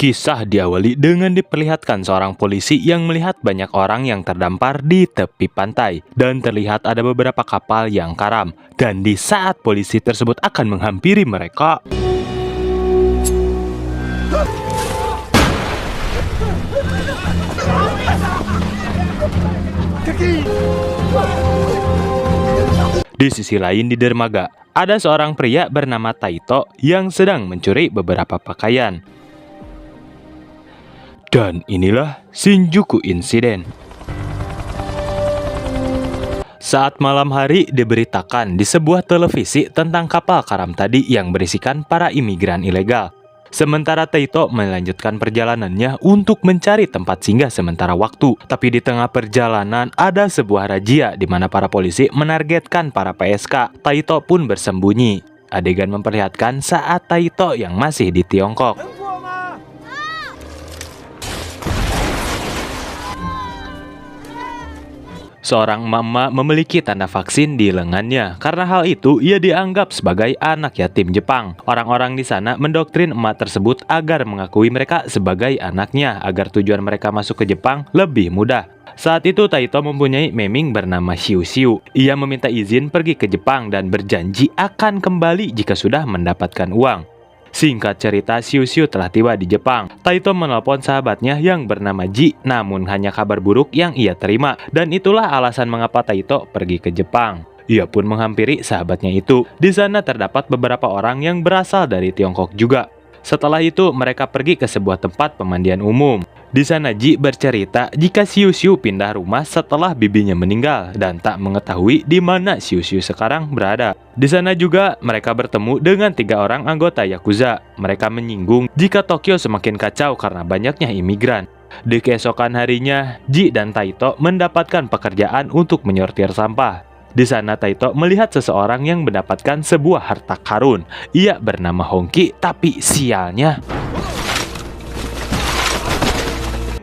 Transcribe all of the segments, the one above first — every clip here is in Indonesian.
Kisah diawali dengan diperlihatkan seorang polisi yang melihat banyak orang yang terdampar di tepi pantai dan terlihat ada beberapa kapal yang karam. Dan di saat polisi tersebut akan menghampiri mereka, di sisi lain di dermaga, ada seorang pria bernama Taito yang sedang mencuri beberapa pakaian. Dan inilah Shinjuku Incident. Saat malam hari diberitakan di sebuah televisi tentang kapal karam tadi yang berisikan para imigran ilegal. Sementara Taito melanjutkan perjalanannya untuk mencari tempat singgah sementara waktu. Tapi di tengah perjalanan ada sebuah razia di mana para polisi menargetkan para PSK. Taito pun bersembunyi. Adegan memperlihatkan saat Taito yang masih di Tiongkok. Seorang mama memiliki tanda vaksin di lengannya. Karena hal itu, ia dianggap sebagai anak yatim Jepang. Orang-orang di sana mendoktrin emak tersebut agar mengakui mereka sebagai anaknya, agar tujuan mereka masuk ke Jepang lebih mudah. Saat itu Taito mempunyai meming bernama Shiu Shiu. Ia meminta izin pergi ke Jepang dan berjanji akan kembali jika sudah mendapatkan uang. Singkat cerita, Shiu Shiu telah tiba di Jepang. Taito menelpon sahabatnya yang bernama Ji, namun hanya kabar buruk yang ia terima. Dan itulah alasan mengapa Taito pergi ke Jepang. Ia pun menghampiri sahabatnya itu. Di sana terdapat beberapa orang yang berasal dari Tiongkok juga. Setelah itu, mereka pergi ke sebuah tempat pemandian umum. Di sana Ji bercerita jika Shiu Shiu pindah rumah setelah bibinya meninggal dan tak mengetahui di mana Shiu Shiu sekarang berada. Di sana juga mereka bertemu dengan 3 orang anggota Yakuza. Mereka menyinggung jika Tokyo semakin kacau karena banyaknya imigran. Di keesokan harinya, Ji dan Taito mendapatkan pekerjaan untuk menyortir sampah. Di sana Taito melihat seseorang yang mendapatkan sebuah harta karun. Ia bernama Hongki, tapi sialnya,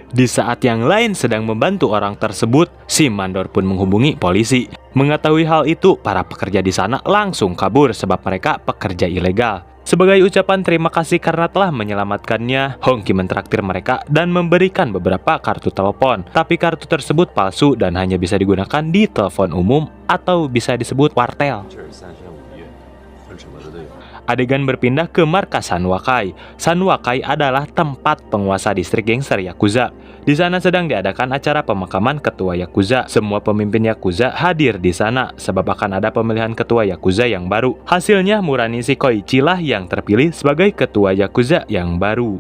di saat yang lain sedang membantu orang tersebut, si mandor pun menghubungi polisi. Mengetahui hal itu, para pekerja di sana langsung kabur sebab mereka pekerja ilegal. Sebagai ucapan terima kasih karena telah menyelamatkannya, Hongki mentraktir mereka dan memberikan beberapa kartu telepon. Tapi kartu tersebut palsu dan hanya bisa digunakan di telepon umum atau bisa disebut wartel. Adegan berpindah ke markas Sanwakai. Sanwakai adalah tempat penguasa distrik gangster Yakuza. Di sana sedang diadakan acara pemakaman ketua Yakuza. Semua pemimpin Yakuza hadir di sana sebab akan ada pemilihan ketua Yakuza yang baru. Hasilnya Muranisi Koichi lah yang terpilih sebagai ketua Yakuza yang baru.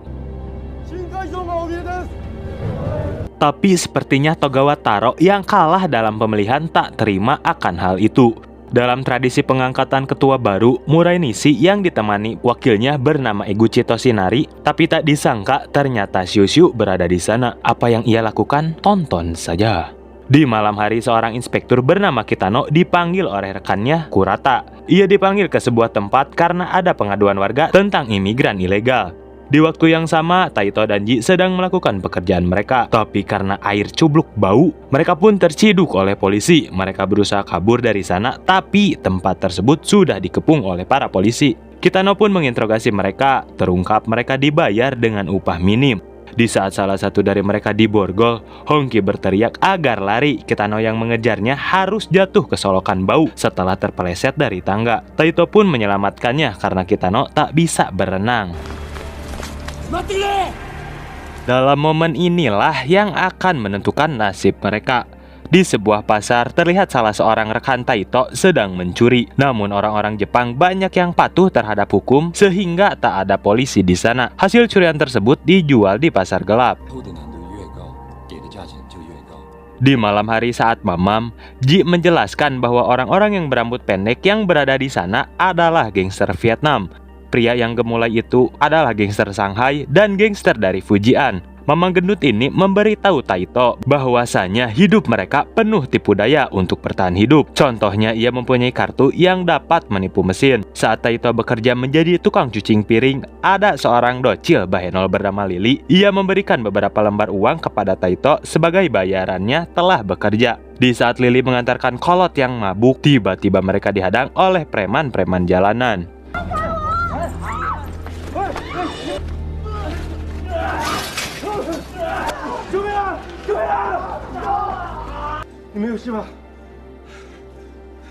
Tapi sepertinya Togawa Taro yang kalah dalam pemilihan tak terima akan hal itu. Dalam tradisi pengangkatan ketua baru, Muranisi yang ditemani wakilnya bernama Eguchi Toshinari, tapi tak disangka ternyata Shiu Shiu berada di sana. Apa yang ia lakukan? Tonton saja. Di malam hari, seorang inspektur bernama Kitano dipanggil oleh rekannya Kurata. Ia dipanggil ke sebuah tempat karena ada pengaduan warga tentang imigran ilegal. Di waktu yang sama, Taito dan Ji sedang melakukan pekerjaan mereka. Tapi karena air cubluk bau, mereka pun terciduk oleh polisi. Mereka berusaha kabur dari sana, tapi tempat tersebut sudah dikepung oleh para polisi. Kitano pun menginterogasi mereka. Terungkap mereka dibayar dengan upah minim. Di saat salah satu dari mereka diborgol, Hongki berteriak agar lari. Kitano yang mengejarnya harus jatuh ke solokan bau setelah terpeleset dari tangga. Taito pun menyelamatkannya karena Kitano tak bisa berenang. Dalam momen inilah yang akan menentukan nasib mereka. Di sebuah pasar terlihat salah seorang rekan Taito sedang mencuri. Namun orang-orang Jepang banyak yang patuh terhadap hukum sehingga tak ada polisi di sana. Hasil curian tersebut dijual di pasar gelap. Di malam hari saat mamam, Ji menjelaskan bahwa orang-orang yang berambut pendek yang berada di sana adalah gangster Vietnam. Pria yang gemulai itu adalah gangster Shanghai dan gangster dari Fujian. Mamang gendut ini memberitahu Taito bahwasanya hidup mereka penuh tipu daya untuk bertahan hidup. Contohnya, ia mempunyai kartu yang dapat menipu mesin. Saat Taito bekerja menjadi tukang cuci piring, ada seorang docil bahenol bernama Lily. Ia memberikan beberapa lembar uang kepada Taito sebagai bayarannya telah bekerja. Di saat Lily mengantarkan kolot yang mabuk, tiba-tiba mereka dihadang oleh preman-preman jalanan.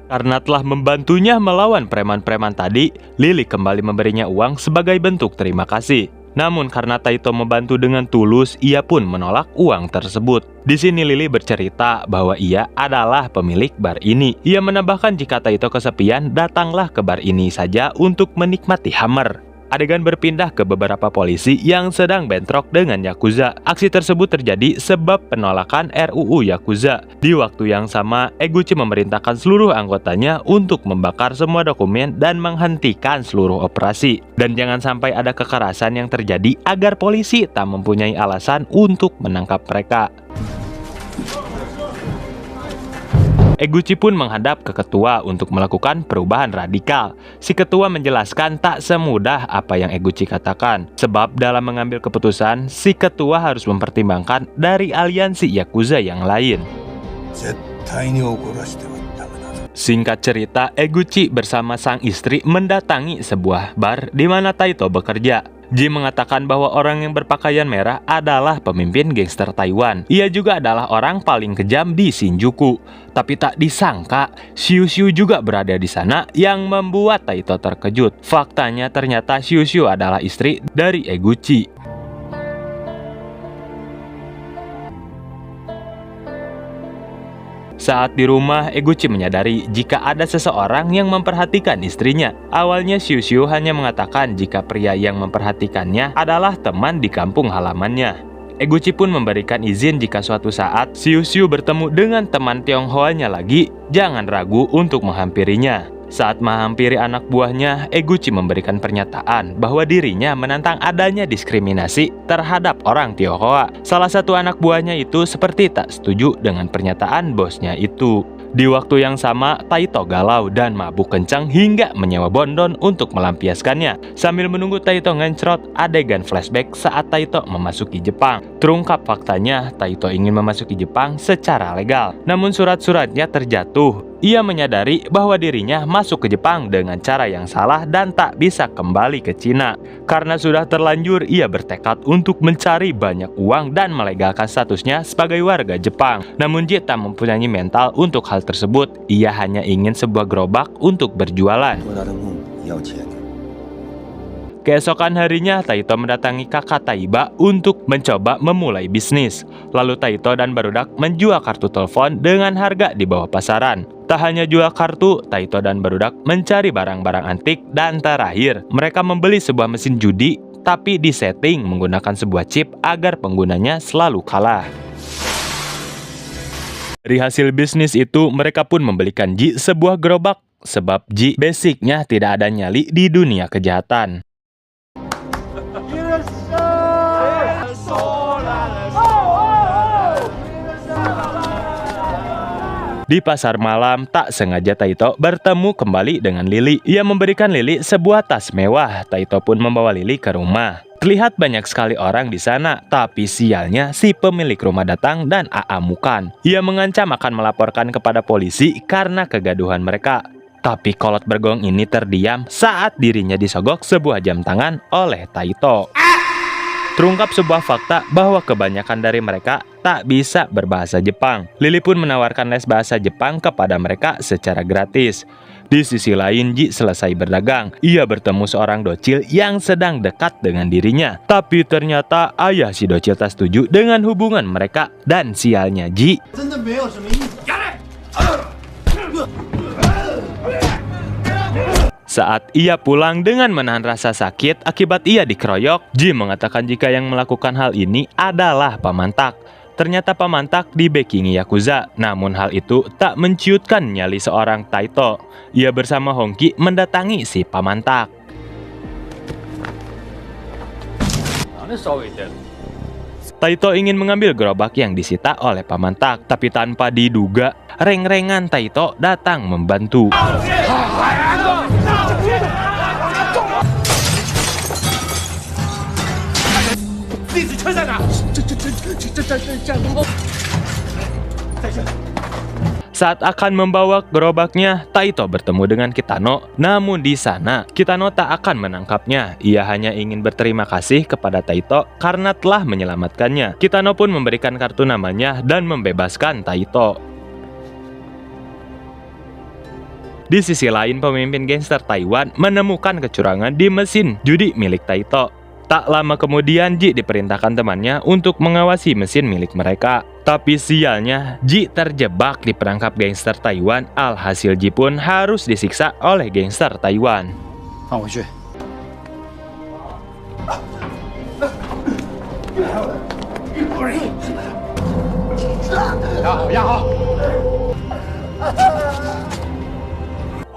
Karena telah membantunya melawan preman-preman tadi, Lily kembali memberinya uang sebagai bentuk terima kasih. Namun karena Taito membantu dengan tulus, ia pun menolak uang tersebut. Di sini Lily bercerita bahwa ia adalah pemilik bar ini. Ia menambahkan jika Taito kesepian, datanglah ke bar ini saja untuk menikmati Hammer. Adegan berpindah ke beberapa polisi yang sedang bentrok dengan Yakuza. Aksi tersebut terjadi sebab penolakan RUU Yakuza. Di waktu yang sama, Eguchi memerintahkan seluruh anggotanya untuk membakar semua dokumen dan menghentikan seluruh operasi. Dan jangan sampai ada kekerasan yang terjadi agar polisi tak mempunyai alasan untuk menangkap mereka. Eguchi pun menghadap ke ketua untuk melakukan perubahan radikal. Si ketua menjelaskan tak semudah apa yang Eguchi katakan. Sebab dalam mengambil keputusan, si ketua harus mempertimbangkan dari aliansi Yakuza yang lain. Singkat cerita, Eguchi bersama sang istri mendatangi sebuah bar di mana Taito bekerja. Ji mengatakan bahwa orang yang berpakaian merah adalah pemimpin gangster Taiwan. Ia juga adalah orang paling kejam di Shinjuku. Tapi tak disangka, Xiu Xiu juga berada di sana yang membuat Taito terkejut. Faktanya ternyata Xiu Xiu adalah istri dari Eguchi. Saat di rumah, Eguchi menyadari jika ada seseorang yang memperhatikan istrinya. Awalnya Xiu Xiu hanya mengatakan jika pria yang memperhatikannya adalah teman di kampung halamannya. Eguchi pun memberikan izin jika suatu saat Xiu Xiu bertemu dengan teman Tionghoanya lagi, jangan ragu untuk menghampirinya. Saat menghampiri anak buahnya, Eguchi memberikan pernyataan bahwa dirinya menentang adanya diskriminasi terhadap orang Tionghoa. Salah satu anak buahnya itu seperti tak setuju dengan pernyataan bosnya itu. Di waktu yang sama, Taito galau dan mabuk kencang hingga menyewa Bondon untuk melampiaskannya. Sambil menunggu Taito ngencrot, adegan flashback saat Taito memasuki Jepang. Terungkap faktanya, Taito ingin memasuki Jepang secara legal. Namun surat-suratnya terjatuh. Ia menyadari bahwa dirinya masuk ke Jepang dengan cara yang salah dan tak bisa kembali ke Cina. Karena sudah terlanjur, ia bertekad untuk mencari banyak uang dan melegalkan statusnya sebagai warga Jepang. Namun Ji tak mempunyai mental untuk hal tersebut. Ia hanya ingin sebuah gerobak untuk berjualan. Keesokan harinya, Taito mendatangi kakak Taiba untuk mencoba memulai bisnis. Lalu Taito dan barudak menjual kartu telepon dengan harga di bawah pasaran. Tak hanya jual kartu, Taito dan barudak mencari barang-barang antik, dan terakhir, mereka membeli sebuah mesin judi, tapi disetting menggunakan sebuah chip agar penggunanya selalu kalah. Dari hasil bisnis itu, mereka pun membelikan Ji sebuah gerobak, sebab Ji basicnya tidak ada nyali di dunia kejahatan. Di pasar malam, tak sengaja Taito bertemu kembali dengan Lily. Ia memberikan Lily sebuah tas mewah. Taito pun membawa Lily ke rumah. Terlihat banyak sekali orang di sana, tapi sialnya si pemilik rumah datang dan aamukan. Ia mengancam akan melaporkan kepada polisi karena kegaduhan mereka. Tapi kolot bergong ini terdiam saat dirinya disogok sebuah jam tangan oleh Taito. Terungkap sebuah fakta bahwa kebanyakan dari mereka tak bisa berbahasa Jepang. Lily pun menawarkan les bahasa Jepang kepada mereka secara gratis. Di sisi lain, Ji selesai berdagang. Ia bertemu seorang docil yang sedang dekat dengan dirinya. Tapi ternyata ayah si docil tak setuju dengan hubungan mereka. Dan sialnya Ji, saat ia pulang dengan menahan rasa sakit akibat ia dikeroyok, Ji mengatakan jika yang melakukan hal ini adalah Pamantak. Ternyata Pamantak di-backingi Yakuza, namun hal itu tak menciutkan nyali seorang Taito. Ia bersama Hongki mendatangi si Pamantak. Taito ingin mengambil gerobak yang disita oleh Pamantak, tapi tanpa diduga, reng-rengan Taito datang membantu. Saat akan membawa gerobaknya, Taito bertemu dengan Kitano. Namun di sana, Kitano tak akan menangkapnya. Ia hanya ingin berterima kasih kepada Taito karena telah menyelamatkannya. Kitano pun memberikan kartu namanya dan membebaskan Taito. Di sisi lain, pemimpin gangster Taiwan menemukan kecurangan di mesin judi milik Taito. Tak lama kemudian, Ji diperintahkan temannya untuk mengawasi mesin milik mereka. Tapi sialnya, Ji terjebak di perangkap gangster Taiwan. Alhasil Ji pun harus disiksa oleh gangster Taiwan.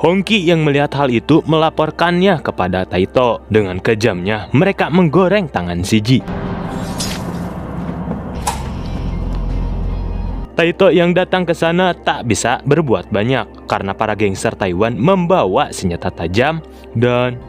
Hongki yang melihat hal itu melaporkannya kepada Taito. Dengan kejamnya, mereka menggoreng tangan si Ji. Taito yang datang ke sana tak bisa berbuat banyak karena para gangster Taiwan membawa senjata tajam dan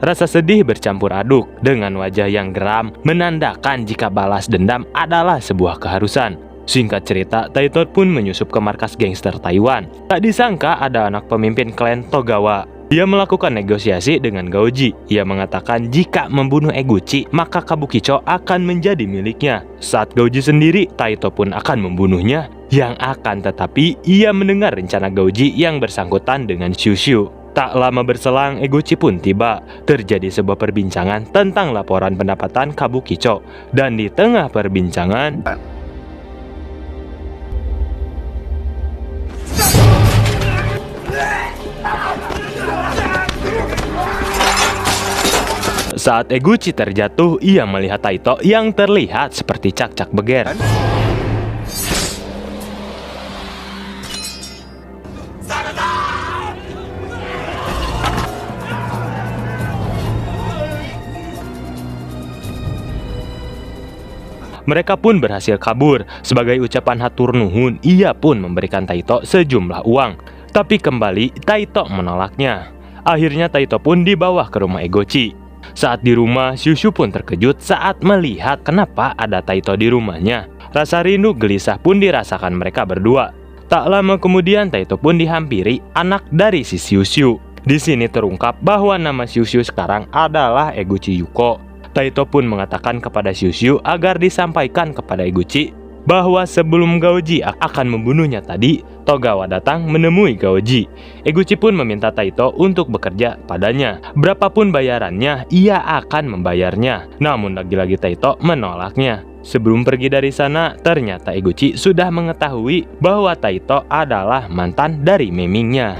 rasa sedih bercampur aduk dengan wajah yang geram menandakan jika balas dendam adalah sebuah keharusan. Singkat cerita, Taito pun menyusup ke markas gangster Taiwan. Tak disangka ada anak pemimpin klan Togawa. Dia melakukan negosiasi dengan Gaoji. Ia mengatakan jika membunuh Eguchi, maka Kabukicho akan menjadi miliknya. Saat Gaoji sendiri, Taito pun akan membunuhnya. Yang akan tetapi, ia mendengar rencana Gaoji yang bersangkutan dengan Shushu. Tak lama berselang, Eguchi pun tiba. Terjadi sebuah perbincangan tentang laporan pendapatan Kabukicho. Dan di tengah perbincangan, saat Eguchi terjatuh, ia melihat Taito yang terlihat seperti cak-cak beger. Mereka pun berhasil kabur. Sebagai ucapan hatur nuhun, ia pun memberikan Taito sejumlah uang. Tapi kembali, Taito menolaknya. Akhirnya Taito pun dibawa ke rumah Eguchi. Saat di rumah, Shushu pun terkejut saat melihat kenapa ada Taito di rumahnya. Rasa rindu gelisah pun dirasakan mereka berdua. Tak lama kemudian, Taito pun dihampiri anak dari si Shushu. Di sini terungkap bahwa nama Shushu sekarang adalah Eguchi Yuko. Taito pun mengatakan kepada Shushu agar disampaikan kepada Eguchi bahwa sebelum Gaoji akan membunuhnya tadi, Togawa datang menemui Gaoji. Eguchi pun meminta Taito untuk bekerja padanya. Berapapun bayarannya, ia akan membayarnya. Namun lagi-lagi Taito menolaknya. Sebelum pergi dari sana, ternyata Eguchi sudah mengetahui bahwa Taito adalah mantan dari memingnya.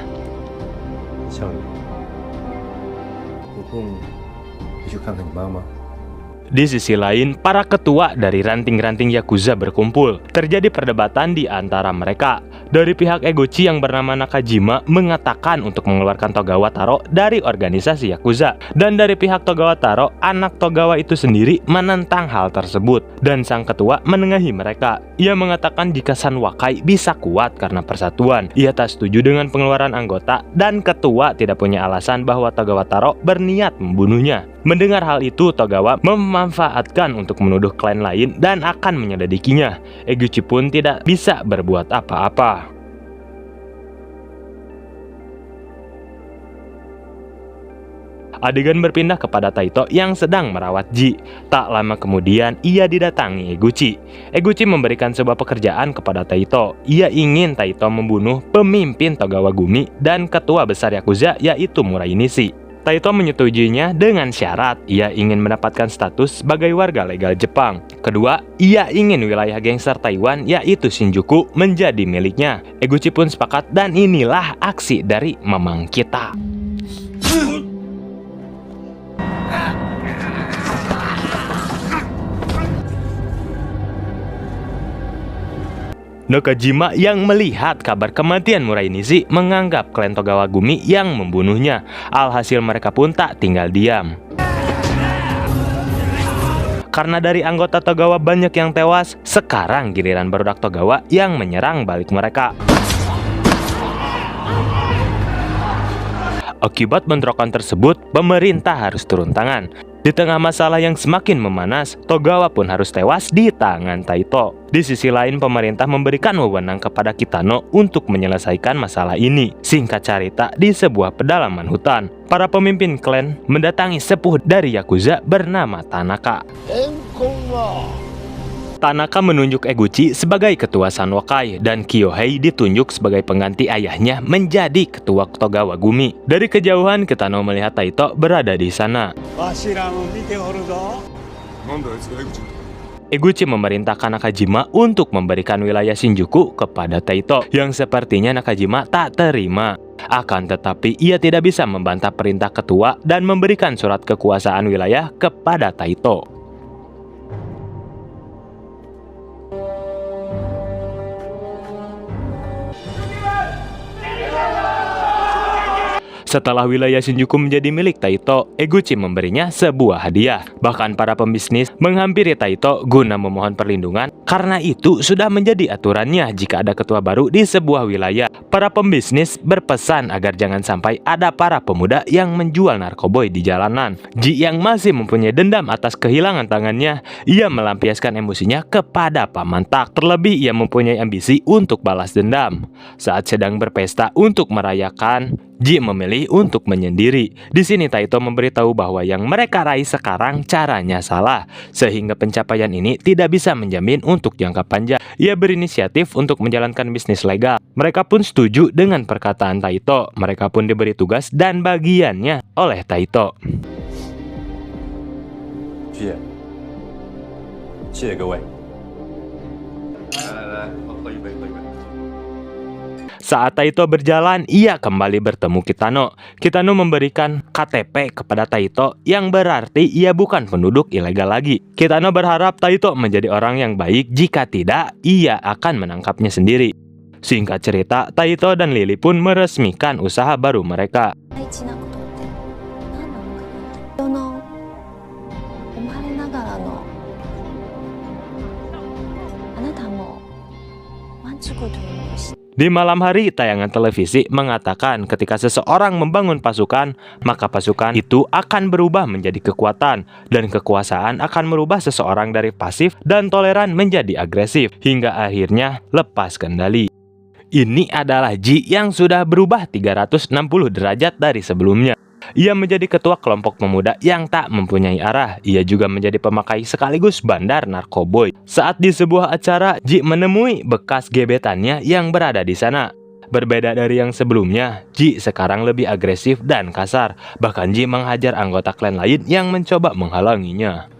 Di sisi lain, para ketua dari ranting-ranting Yakuza berkumpul. Terjadi perdebatan di antara mereka. Dari pihak Eguchi yang bernama Nakajima mengatakan untuk mengeluarkan Togawa Taro dari organisasi Yakuza. Dan dari pihak Togawa Taro, anak Togawa itu sendiri menentang hal tersebut. Dan sang ketua menengahi mereka. Ia mengatakan jika San Wakai bisa kuat karena persatuan. Ia tak setuju dengan pengeluaran anggota dan ketua tidak punya alasan bahwa Togawa Taro berniat membunuhnya. Mendengar hal itu, Togawa memanfaatkan untuk menuduh klan lain dan akan menyelidikinya. Eguchi pun tidak bisa berbuat apa-apa. Adegan berpindah kepada Taito yang sedang merawat Ji. Tak lama kemudian, ia didatangi Eguchi. Eguchi memberikan sebuah pekerjaan kepada Taito. Ia ingin Taito membunuh pemimpin Togawa Gumi dan ketua besar Yakuza, yaitu Murai Nishi. Taito menyetujuinya dengan syarat ia ingin mendapatkan status sebagai warga legal Jepang. Kedua, ia ingin wilayah gangster Taiwan yaitu Shinjuku menjadi miliknya. Eguchi pun sepakat dan inilah aksi dari Mamang kita. Nakajima yang melihat kabar kematian Murai Nishi menganggap klan Togawa Gumi yang membunuhnya. Alhasil mereka pun tak tinggal diam. Karena dari anggota Togawa banyak yang tewas, sekarang giliran barudak Togawa yang menyerang balik mereka. Akibat bentrokan tersebut, pemerintah harus turun tangan. Di tengah masalah yang semakin memanas, Togawa pun harus tewas di tangan Taito. Di sisi lain, pemerintah memberikan wewenang kepada Kitano untuk menyelesaikan masalah ini. Singkat cerita, di sebuah pedalaman hutan, para pemimpin klan mendatangi sepuh dari Yakuza bernama Tanaka. Tanaka menunjuk Eguchi sebagai ketua Sanwakai dan Kyohei ditunjuk sebagai pengganti ayahnya menjadi ketua Togawa Gumi. Dari kejauhan, Kitano melihat Taito berada di sana. Eguchi memerintahkan Nakajima untuk memberikan wilayah Shinjuku kepada Taito, yang sepertinya Nakajima tak terima. Akan tetapi, ia tidak bisa membantah perintah ketua dan memberikan surat kekuasaan wilayah kepada Taito. Setelah wilayah Shinjuku menjadi milik Taito, Eguchi memberinya sebuah hadiah. Bahkan para pembisnis menghampiri Taito guna memohon perlindungan, karena itu sudah menjadi aturannya jika ada ketua baru di sebuah wilayah. Para pembisnis berpesan agar jangan sampai ada para pemuda yang menjual narkoboy di jalanan. Ji yang masih mempunyai dendam atas kehilangan tangannya, ia melampiaskan emosinya kepada Paman Tak. Terlebih ia mempunyai ambisi untuk balas dendam. Saat sedang berpesta untuk merayakan, Ji memilih untuk menyendiri. Di sini Taito memberitahu bahwa yang mereka raih sekarang caranya salah, sehingga pencapaian ini tidak bisa menjamin untuk jangka panjang. Ia berinisiatif untuk menjalankan bisnis legal. Mereka pun setuju dengan perkataan Taito. Mereka pun diberi tugas dan bagiannya oleh Taito. Saat Taito berjalan, ia kembali bertemu Kitano. Kitano memberikan KTP kepada Taito, yang berarti ia bukan penduduk ilegal lagi. Kitano berharap Taito menjadi orang yang baik, jika tidak, ia akan menangkapnya sendiri. Singkat cerita, Taito dan Lily pun meresmikan usaha baru mereka. Di malam hari, tayangan televisi mengatakan ketika seseorang membangun pasukan, maka pasukan itu akan berubah menjadi kekuatan, dan kekuasaan akan merubah seseorang dari pasif dan toleran menjadi agresif, hingga akhirnya lepas kendali. Ini adalah Ji yang sudah berubah 360 derajat dari sebelumnya. Ia menjadi ketua kelompok pemuda yang tak mempunyai arah. Ia juga menjadi pemakai sekaligus bandar narkoboy. Saat di sebuah acara, Ji menemui bekas gebetannya yang berada di sana. Berbeda dari yang sebelumnya, Ji sekarang lebih agresif dan kasar. Bahkan Ji menghajar anggota klan lain yang mencoba menghalanginya.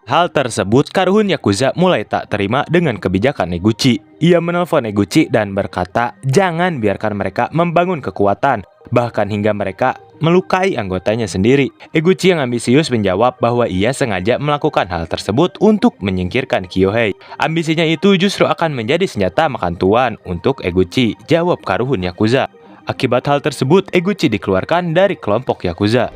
Hal tersebut, Karuhun Yakuza mulai tak terima dengan kebijakan Eguchi. Ia menelpon Eguchi dan berkata, jangan biarkan mereka membangun kekuatan, bahkan hingga mereka melukai anggotanya sendiri. Eguchi yang ambisius menjawab bahwa ia sengaja melakukan hal tersebut untuk menyingkirkan Kyohei. Ambisinya itu justru akan menjadi senjata makan tuan untuk Eguchi, jawab Karuhun Yakuza. Akibat hal tersebut, Eguchi dikeluarkan dari kelompok Yakuza.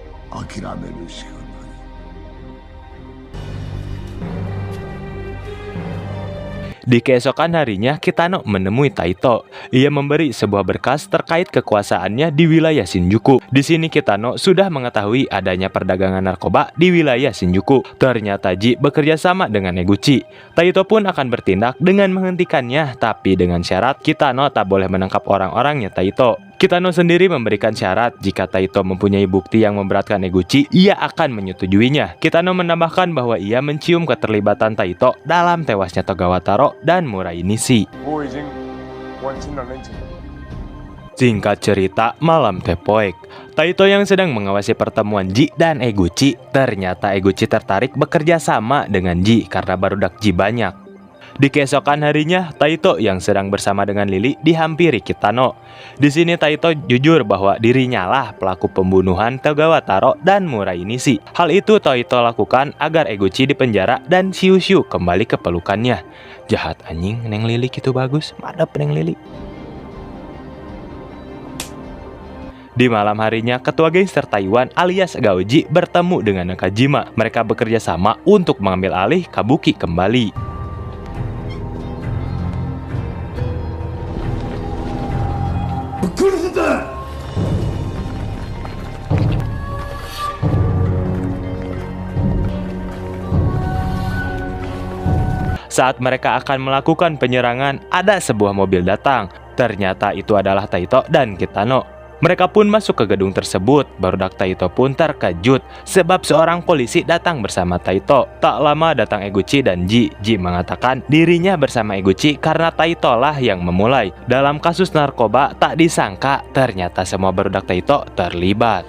Di keesokan harinya, Kitano menemui Taito. Ia memberi sebuah berkas terkait kekuasaannya di wilayah Shinjuku. Di sini Kitano sudah mengetahui adanya perdagangan narkoba di wilayah Shinjuku. Ternyata Ji bekerja sama dengan Eguchi. Taito pun akan bertindak dengan menghentikannya, tapi dengan syarat Kitano tak boleh menangkap orang-orangnya Taito. Kitano sendiri memberikan syarat jika Taito mempunyai bukti yang memberatkan Eguchi, ia akan menyetujuinya. Kitano menambahkan bahwa ia mencium keterlibatan Taito dalam tewasnya Togawa Taro dan Murai Nishi. Singkat cerita, malam tepoek. Taito yang sedang mengawasi pertemuan Ji dan Eguchi, ternyata Eguchi tertarik bekerja sama dengan Ji karena barudak Ji banyak. Di keesokan harinya, Taito yang sedang bersama dengan Lily dihampiri Kitano. Di sini Taito jujur bahwa dirinya lah pelaku pembunuhan Togawa Taro dan Murai Nishi. Hal itu Taito lakukan agar Eguchi dipenjara dan Shiushu kembali ke pelukannya. Jahat anjing, Neng Lily gitu bagus, madep Neng Lily. Di malam harinya, ketua gangster Taiwan alias Gaoji bertemu dengan Nakajima. Mereka bekerja sama untuk mengambil alih Kabuki kembali. Saat mereka akan melakukan penyerangan, ada sebuah mobil datang. Ternyata itu adalah Taito dan Kitano. Mereka pun masuk ke gedung tersebut. Barudak Taito pun terkejut sebab seorang polisi datang bersama Taito. Tak lama datang Eguchi dan Ji. Ji mengatakan dirinya bersama Eguchi karena Taito lah yang memulai. Dalam kasus narkoba, tak disangka ternyata semua barudak Taito terlibat.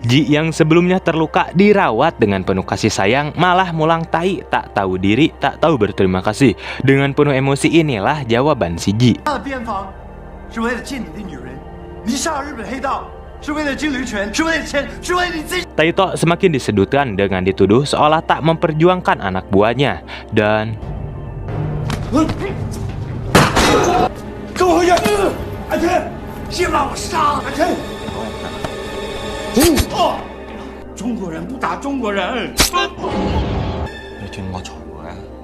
Ji yang sebelumnya terluka dirawat dengan penuh kasih sayang, malah mulang tai, tak tahu diri, tak tahu berterima kasih. Dengan penuh emosi inilah jawaban si Ji. Taito semakin disudutkan dengan dituduh seolah tak memperjuangkan anak buahnya. Dan 中国人不打中国人。你聽我嘈嘅。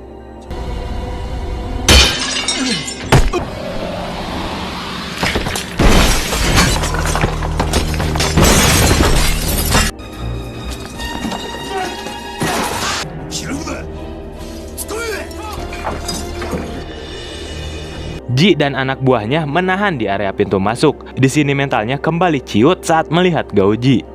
Ji dan anak buahnya menahan di area pintu masuk. Di sini mentalnya kembali ciut saat melihat Gouji.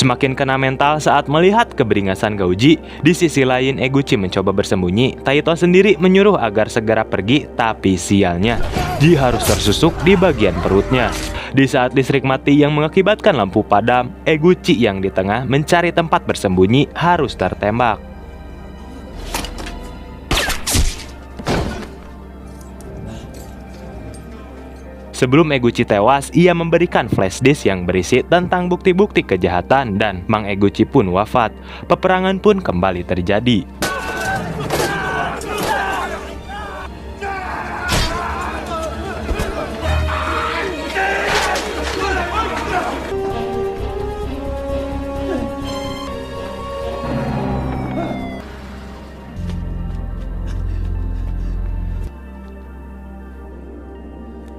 Semakin kena mental saat melihat keberingasan Gouji. Di sisi lain, Eguchi mencoba bersembunyi. Taito sendiri menyuruh agar segera pergi, tapi sialnya Ji harus tersusuk di bagian perutnya. Di saat listrik mati yang mengakibatkan lampu padam, Eguchi yang di tengah mencari tempat bersembunyi harus tertembak. Sebelum Eguchi tewas, ia memberikan flash disk yang berisi tentang bukti-bukti kejahatan dan Mang Eguchi pun wafat. Peperangan pun kembali terjadi.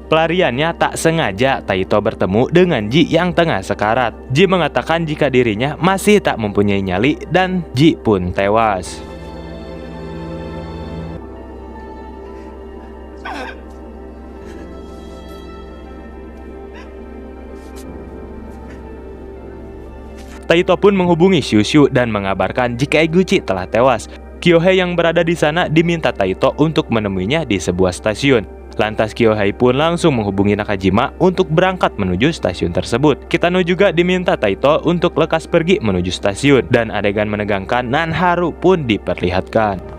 Pelariannya tak sengaja Taito bertemu dengan Ji yang tengah sekarat. Ji mengatakan jika dirinya masih tak mempunyai nyali dan Ji pun tewas. Taito pun menghubungi Shushu dan mengabarkan jika Eguchi telah tewas. Kyohei yang berada di sana diminta Taito untuk menemuinya di sebuah stasiun. Lantas Kyohei pun langsung menghubungi Nakajima untuk berangkat menuju stasiun tersebut. Kitano juga diminta Taito untuk lekas pergi menuju stasiun, dan adegan menegangkan nan haru pun diperlihatkan.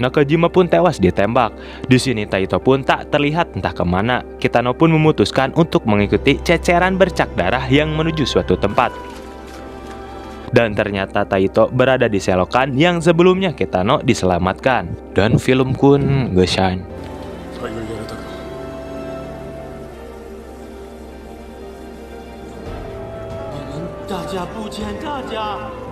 Nakajima pun tewas ditembak. Di sini Taito pun tak terlihat entah kemana. Kitano pun memutuskan untuk mengikuti ceceran bercak darah yang menuju suatu tempat. Dan ternyata Taito berada di selokan yang sebelumnya Kitano diselamatkan. Dan film pun gesan. 大家不见大家。